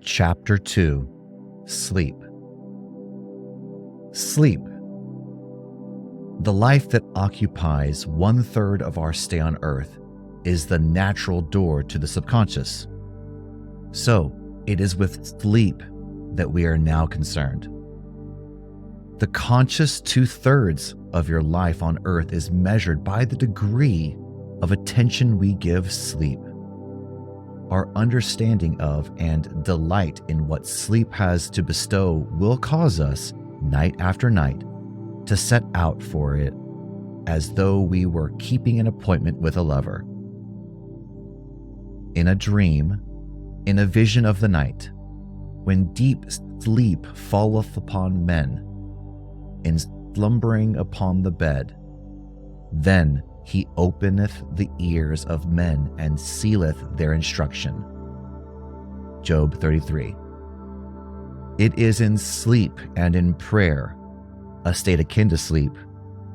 Chapter 2: Sleep. Sleep. The life that occupies 1/3 of our stay on Earth is the natural door to the subconscious. So, it is with sleep that we are now concerned. The conscious 2/3 of your life on Earth is measured by the degree of attention we give sleep. Our understanding of and delight in what sleep has to bestow will cause us, night after night, to set out for it as though we were keeping an appointment with a lover. In a dream, in a vision of the night, when deep sleep falleth upon men, in slumbering upon the bed, then he openeth the ears of men and sealeth their instruction. Job 33. It is in sleep and in prayer, a state akin to sleep,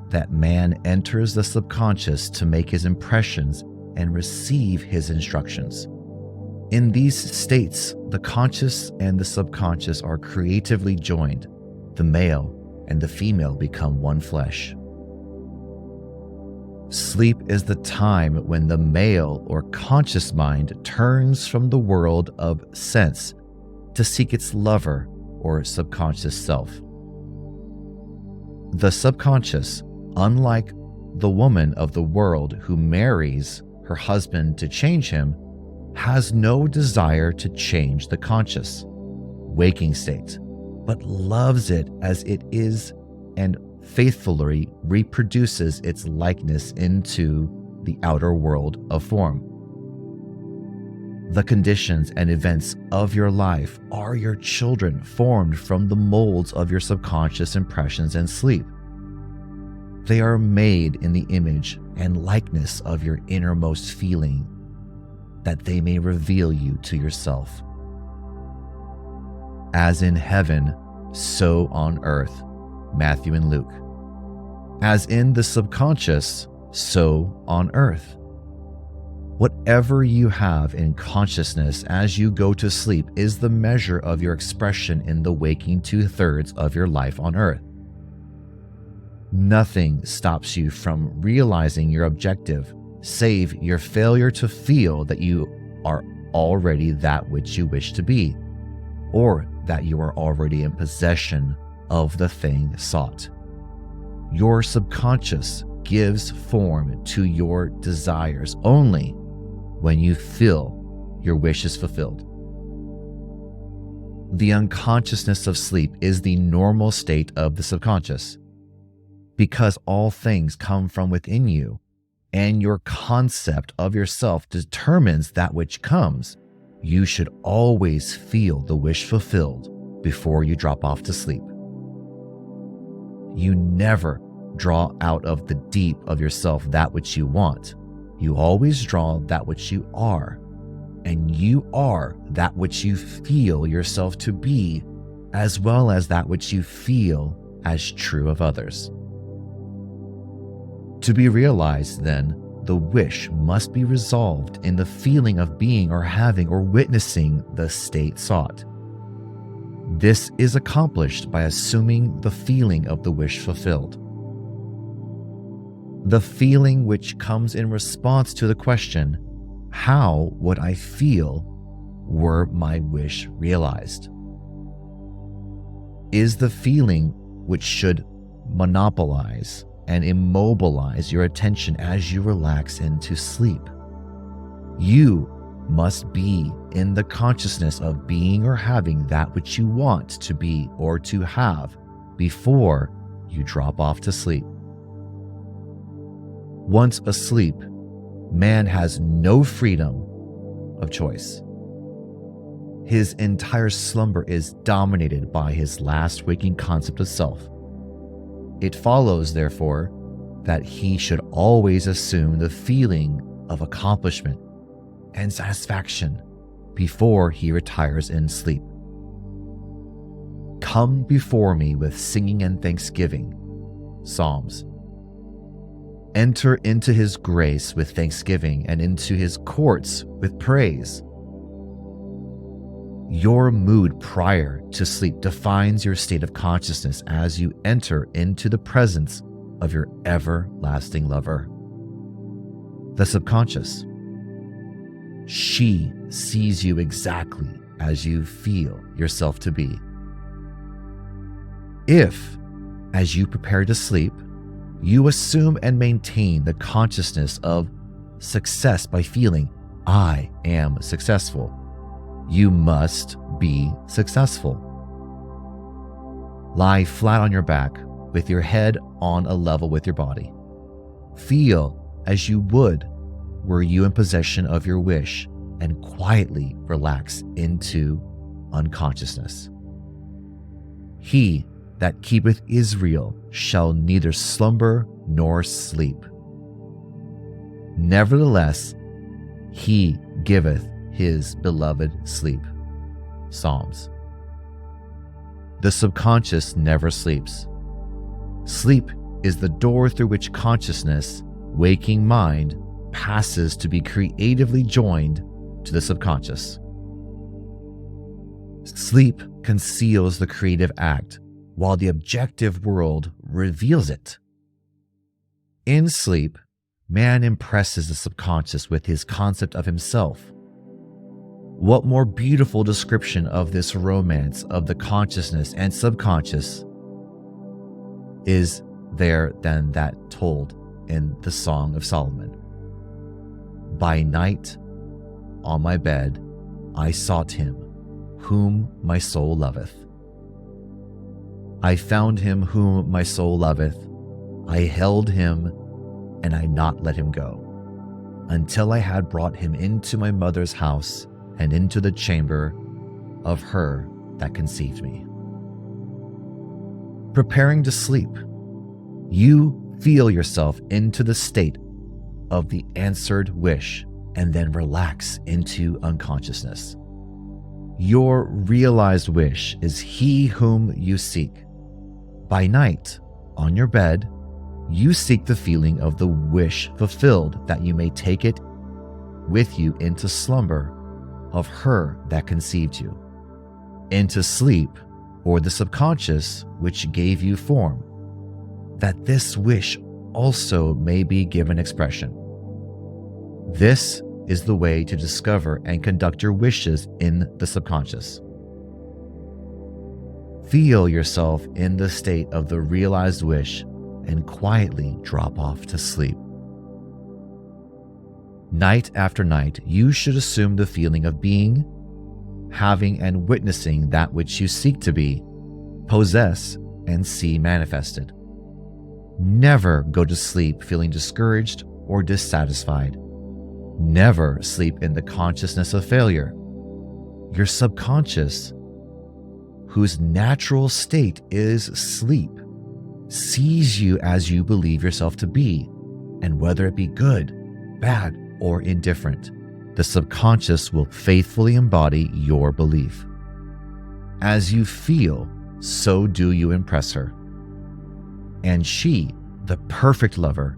that man enters the subconscious to make his impressions and receive his instructions. In these states, the conscious and the subconscious are creatively joined. The male and the female become one flesh. Sleep is the time when the male or conscious mind turns from the world of sense to seek its lover or subconscious self. The subconscious, unlike the woman of the world who marries her husband to change him, has no desire to change the conscious, waking state, but loves it as it is and faithfully reproduces its likeness into the outer world of form. The conditions and events of your life are your children formed from the molds of your subconscious impressions and sleep. They are made in the image and likeness of your innermost feeling, that they may reveal you to yourself. As in heaven, so on earth. Matthew and Luke. As in the subconscious, so on earth. Whatever you have in consciousness as you go to sleep is the measure of your expression in the waking 2/3 of your life on earth. Nothing stops you from realizing your objective, save your failure to feel that you are already that which you wish to be, or that you are already in possession of the thing sought. Your subconscious gives form to your desires only when you feel your wish is fulfilled. The unconsciousness of sleep is the normal state of the subconscious. Because all things come from within you, and your concept of yourself determines that which comes, you should always feel the wish fulfilled before you drop off to sleep. You never draw out of the deep of yourself that which you want. You always draw that which you are, and you are that which you feel yourself to be, as well as that which you feel as true of others. To be realized, then, the wish must be resolved in the feeling of being or having or witnessing the state sought. This is accomplished by assuming the feeling of the wish fulfilled. The feeling which comes in response to the question, how would I feel were my wish realized, is the feeling which should monopolize and immobilize your attention as you relax into sleep. You must be in the consciousness of being or having that which you want to be or to have before you drop off to sleep. Once asleep, man has no freedom of choice. His entire slumber is dominated by his last waking concept of self. It follows, therefore, that he should always assume the feeling of accomplishment and satisfaction before he retires in sleep. Come before me with singing and thanksgiving. Psalms. Enter into his grace with thanksgiving and into his courts with praise. Your mood prior to sleep defines your state of consciousness as you enter into the presence of your everlasting lover. The subconscious. She sees you exactly as you feel yourself to be. If, as you prepare to sleep, you assume and maintain the consciousness of success by feeling, I am successful, you must be successful. Lie flat on your back with your head on a level with your body. Feel as you would were you in possession of your wish, and quietly relax into unconsciousness. He that keepeth Israel shall neither slumber nor sleep. Nevertheless, he giveth his beloved sleep. Psalms. The subconscious never sleeps. Sleep is the door through which consciousness, waking mind, passes to be creatively joined to the subconscious. Sleep conceals the creative act, while the objective world reveals it. In sleep, man impresses the subconscious with his concept of himself. What more beautiful description of this romance of the consciousness and subconscious is there than that told in the Song of Solomon? By night, on my bed, I sought him, whom my soul loveth. I found him whom my soul loveth. I held him, and I not let him go, until I had brought him into my mother's house and into the chamber of her that conceived me. Preparing to sleep, you feel yourself into the state of the answered wish, and then relax into unconsciousness. Your realized wish is he whom you seek. By night, on your bed, you seek the feeling of the wish fulfilled, that you may take it with you into slumber of her that conceived you, into sleep, or the subconscious which gave you form, that this wish also may be given expression. This is the way to discover and conduct your wishes in the subconscious. Feel yourself in the state of the realized wish and quietly drop off to sleep. Night after night, you should assume the feeling of being, having, and witnessing that which you seek to be, possess, and see manifested. Never go to sleep feeling discouraged or dissatisfied. Never sleep in the consciousness of failure. Your subconscious, whose natural state is sleep, sees you as you believe yourself to be, and whether it be good, bad, or indifferent, the subconscious will faithfully embody your belief. As you feel, so do you impress her. And she, the perfect lover,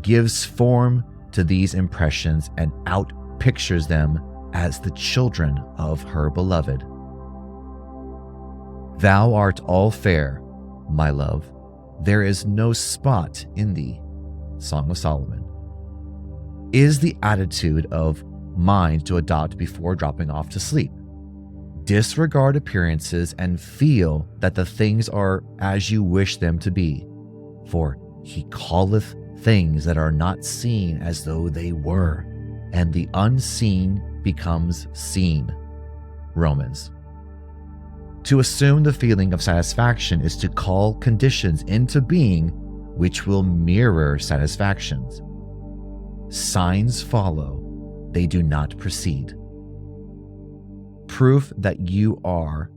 gives form to these impressions and out-pictures them as the children of her beloved. Thou art all fair, my love. There is no spot in thee. Song of Solomon. Is the attitude of mind to adopt before dropping off to sleep. Disregard appearances and feel that the things are as you wish them to be. For he calleth things that are not seen as though they were, and the unseen becomes seen. Romans. To assume the feeling of satisfaction is to call conditions into being which will mirror satisfactions. Signs follow, they do not precede. Proof that you are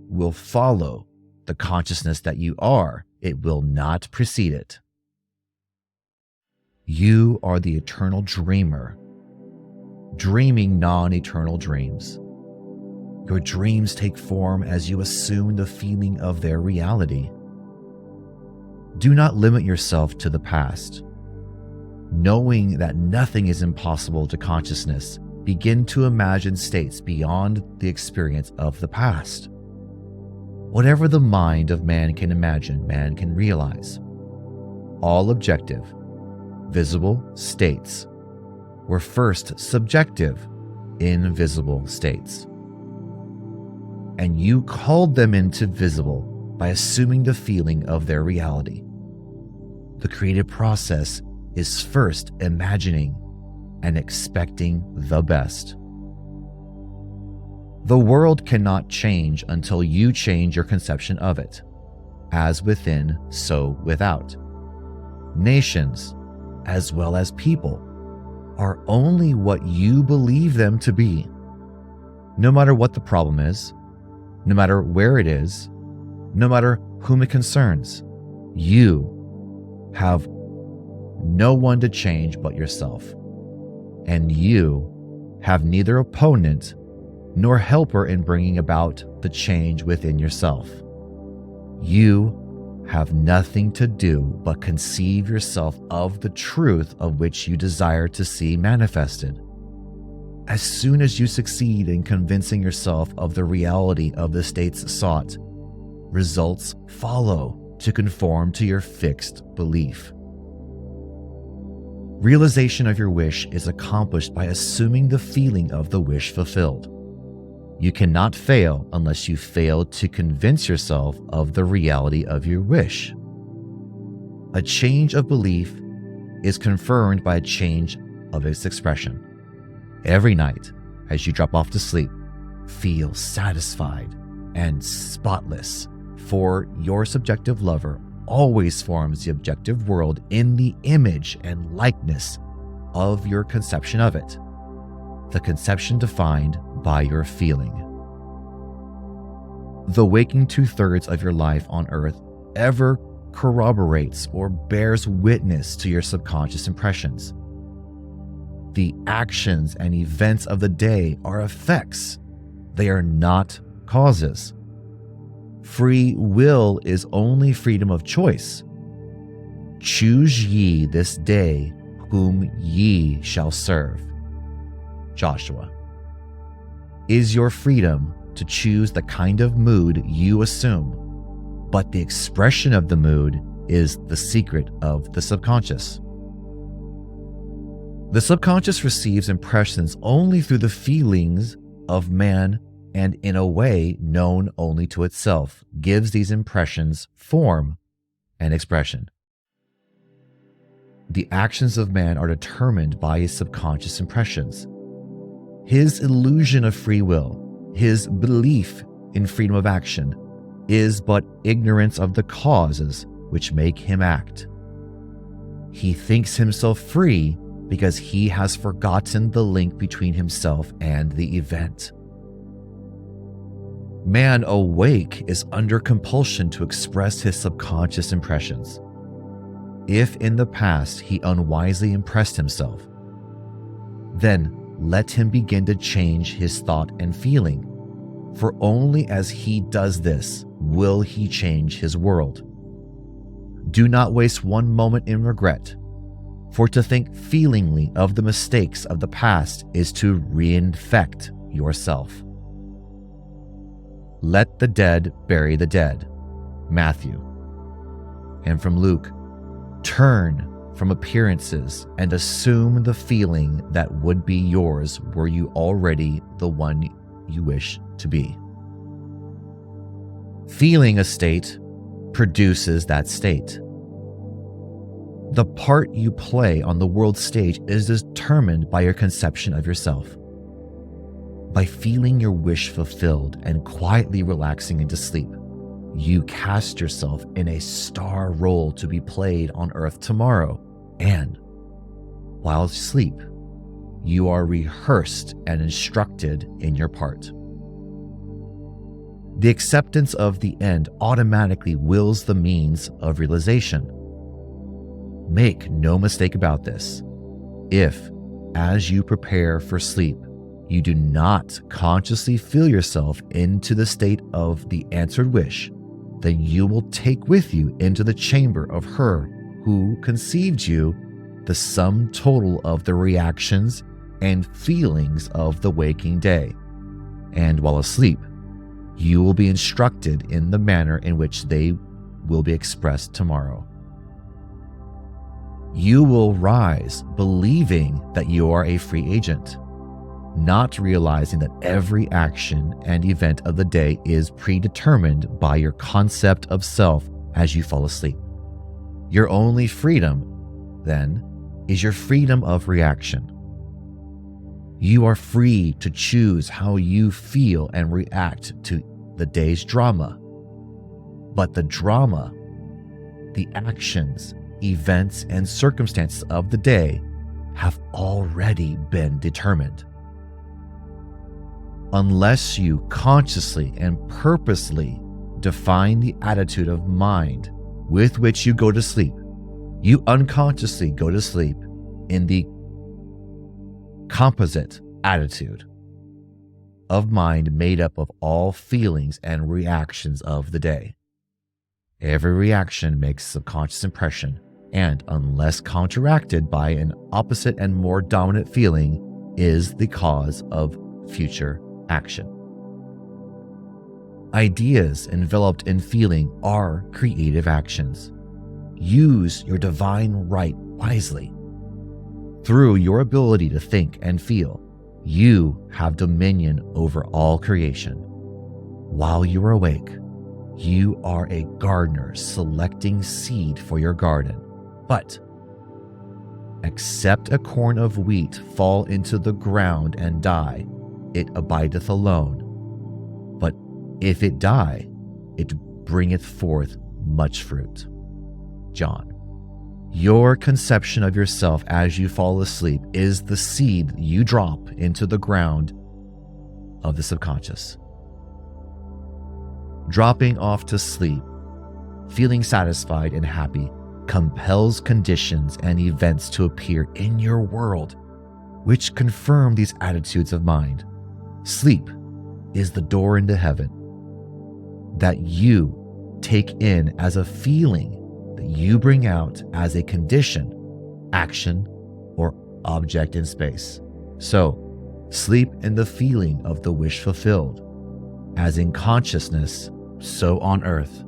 will follow the consciousness that you are, it will not precede it. You are the eternal dreamer, dreaming non-eternal dreams. Your dreams take form as you assume the feeling of their reality. Do not limit yourself to the past. Knowing that nothing is impossible to consciousness, begin to imagine states beyond the experience of the past. Whatever the mind of man can imagine, man can realize. All objective, visible states were first subjective, invisible states. And you called them into visible by assuming the feeling of their reality. The creative process is first imagining and expecting the best. The world cannot change until you change your conception of it. As within, so without. Nations, as well as people, are only what you believe them to be. No matter what the problem is, no matter where it is, no matter whom it concerns, you have no one to change but yourself. And you have neither opponent nor helper in bringing about the change within yourself. You have nothing to do but conceive yourself of the truth of which you desire to see manifested. As soon as you succeed in convincing yourself of the reality of the states sought, results follow to conform to your fixed belief. Realization of your wish is accomplished by assuming the feeling of the wish fulfilled. You cannot fail unless you fail to convince yourself of the reality of your wish. A change of belief is confirmed by a change of its expression. Every night, as you drop off to sleep, feel satisfied and spotless, for your subjective lover always forms the objective world in the image and likeness of your conception of it, the conception defined by your feeling. The waking 2/3 of your life on earth ever corroborates or bears witness to your subconscious impressions. The actions and events of the day are effects. They are not causes. Free will is only freedom of choice. Choose ye this day whom ye shall serve. Joshua. Is your freedom to choose the kind of mood you assume, but the expression of the mood is the secret of the subconscious. The subconscious receives impressions only through the feelings of man, and in a way known only to itself, gives these impressions form and expression. The actions of man are determined by his subconscious impressions. His illusion of free will, his belief in freedom of action, is but ignorance of the causes which make him act. He thinks himself free because he has forgotten the link between himself and the event. Man awake is under compulsion to express his subconscious impressions. If in the past he unwisely impressed himself, then let him begin to change his thought and feeling, for only as he does this will he change his world. Do not waste one moment in regret, for to think feelingly of the mistakes of the past is to reinfect yourself. Let the dead bury the dead. Matthew. And from Luke, turn from appearances and assume the feeling that would be yours were you already the one you wish to be. Feeling a state produces that state. The part you play on the world stage is determined by your conception of yourself. By feeling your wish fulfilled and quietly relaxing into sleep, you cast yourself in a star role to be played on earth tomorrow, and while asleep, you are rehearsed and instructed in your part. The acceptance of the end automatically wills the means of realization. Make no mistake about this. If, as you prepare for sleep, you do not consciously feel yourself into the state of the answered wish, then you will take with you into the chamber of her who conceived you the sum total of the reactions and feelings of the waking day. And while asleep, you will be instructed in the manner in which they will be expressed tomorrow. You will rise believing that you are a free agent, not realizing that every action and event of the day is predetermined by your concept of self as you fall asleep. Your only freedom, then, is your freedom of reaction. You are free to choose how you feel and react to the day's drama. But the drama, the actions, events, and circumstances of the day have already been determined. Unless you consciously and purposely define the attitude of mind with which you go to sleep, you unconsciously go to sleep in the composite attitude of mind made up of all feelings and reactions of the day. Every reaction makes a subconscious impression, and unless counteracted by an opposite and more dominant feeling, is the cause of future action. Ideas enveloped in feeling are creative actions. Use your divine right wisely. Through your ability to think and feel, you have dominion over all creation. While you are awake, you are a gardener selecting seed for your garden. But except a corn of wheat fall into the ground and die, it abideth alone. But if it die, it bringeth forth much fruit. John. Your conception of yourself as you fall asleep is the seed you drop into the ground of the subconscious. Dropping off to sleep, feeling satisfied and happy, compels conditions and events to appear in your world, which confirm these attitudes of mind. Sleep is the door into heaven that you take in as a feeling that you bring out as a condition, action, or object in space. So, sleep in the feeling of the wish fulfilled, as in consciousness, so on earth.